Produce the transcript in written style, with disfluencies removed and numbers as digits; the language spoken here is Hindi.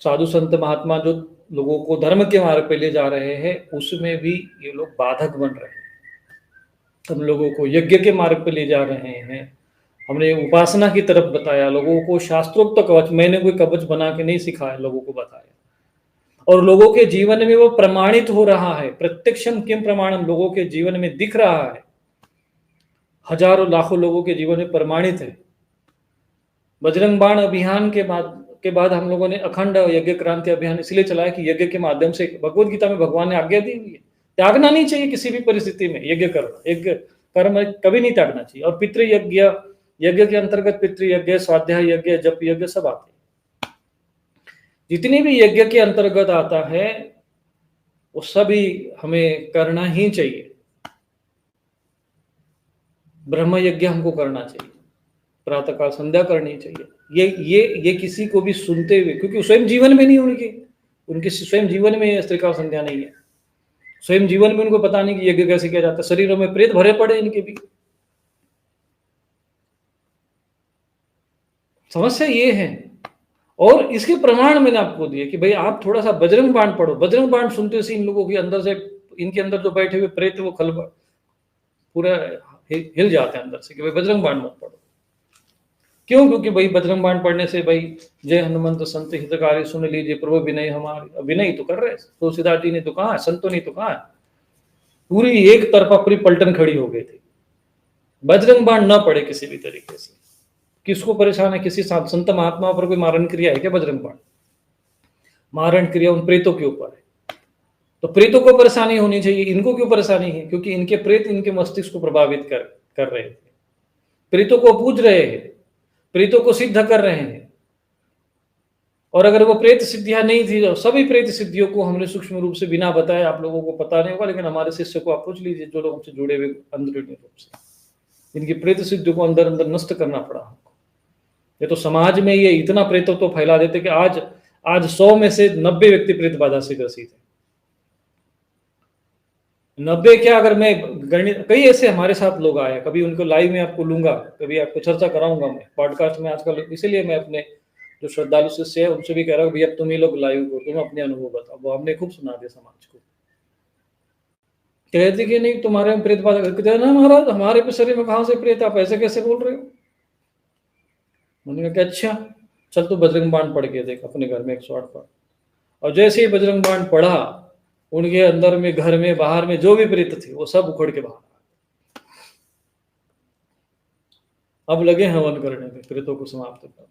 साधु संत महात्मा जो लोगों को धर्म के मार्ग पे ले जा रहे हैं, उसमें भी ये लोग बाधक बन रहे हैं। हम लोगों को यज्ञ के मार्ग पे ले जा रहे हैं, हमने उपासना की तरफ बताया, लोगों को शास्त्रोक्त कवच, मैंने कोई कवच बना के नहीं सिखाया, लोगों को बताया, और लोगों के जीवन में वो प्रमाणित हो रहा है। प्रत्यक्षम किम प्रमाणम, लोगों के जीवन में दिख रहा है, हजारों लाखों लोगों के जीवन में प्रमाणित है। बजरंग बाण अभियान के बाद हम लोगों ने अखंड यज्ञ क्रांति अभियान इसलिए चलाया कि यज्ञ के माध्यम से, भगवत गीता में भगवान ने आज्ञा दी हुई है, त्यागना नहीं चाहिए किसी भी परिस्थिति में। यज्ञ कर्म कभी नहीं त्यागना चाहिए। और पितृयज्ञ, यज्ञ के अंतर्गत पितृयज्ञ, स्वाध्याय यज्ञ, जप यज्ञ सब आते हैं। जितने भी यज्ञ के अंतर्गत आता है वो सभी हमें करना ही चाहिए। ब्रह्म यज्ञ हमको करना चाहिए, प्रातःकाल संध्या करनी चाहिए। ये किसी को भी सुनते हुए, क्योंकि स्वयं जीवन में नहीं, उनके स्वयं जीवन में त्रिकाल संध्या नहीं है, स्वयं जीवन में उनको पता नहीं कि यज्ञ कैसे किया जाता है। शरीरों में प्रेत भरे पड़े इनके भी। समस्या ये है। और इसके प्रमाण मैंने आपको दिए कि भाई आप थोड़ा सा बजरंग बाण पढ़ो। बजरंग बाण सुनते से इन लोगों के अंदर से, इनके अंदर जो बैठे हुए प्रेत वो पूरा हिल जाते हैं अंदर से कि भाई बजरंग बाण मत पढ़ो। क्यों? क्योंकि भाई बजरंग बाण पढ़ने से भाई जय हनुमंत संत हितकारी सुन लीजिए प्रभु विनय हमारे, विनय तो कर रहे, तुलसीदास जी ने तो कहा है, संतों ने तो कहा है। पूरी एक तरफा पूरी पलटन खड़ी हो गई थी। बजरंग बाण न पड़े किसी भी तरीके से। किसको परेशान है? किसी संत महात्मा पर कोई मारण क्रिया है क्या? बजरंग बाण मारण क्रिया उन प्रेतों के ऊपर है, तो प्रेतों को परेशानी होनी चाहिए। इनको क्यों परेशानी है? क्योंकि इनके प्रेत इनके मस्तिष्क को प्रभावित कर रहे थे, प्रेतों को पूज रहे हैं, प्रेतों को सिद्ध कर रहे हैं। और अगर वो प्रेत सिद्धियां नहीं थी, तो सभी प्रेत सिद्धियों को हमने सूक्ष्म रूप से बिना बताए, आप लोगों को पता नहीं होगा, लेकिन हमारे शिष्य को आप पूछ लीजिए जो लोग हमसे जुड़े हुए अंदरूनी रूप से, इनकी प्रेत सिद्धियों को अंदर अंदर नष्ट करना पड़ा हमको। ये तो समाज में ये इतना प्रेतत्व तो फैला देते कि आज 100 में से 90 व्यक्ति प्रेत बाधा से ग्रसित है। 90 क्या, अगर मैं गणित, कई ऐसे हमारे साथ लोग आए, कभी उनको लाइव में आपको लूंगा, कभी आपको चर्चा कराऊंगा मैं पॉडकास्ट में आजकल। इसीलिए मैं अपने जो श्रद्धालु शिष्य है उनसे भी कह रहा हूँ भैया तुम ही लोग लाइव हो, तुम अपने अनुभव बताओ। वो हमने खूब सुना दिया समाज को। कहते कि नहीं तुम्हारे में प्रेत बाधा, कहते ना महाराज हमारे पे शरीर में कहां से प्रेत, आप ऐसे कैसे बोल रहे हो? मैंने कहा अच्छा चल तू बजरंग बाण पढ़ के देख अपने घर में 108 बार। और जैसे ही बजरंग बाण पढ़ा, उनके अंदर में, घर में, बाहर में जो भी प्रेत थे वो सब उखड़ के बाहर। अब लगे हवन करने में, प्रेतों को समाप्त करने।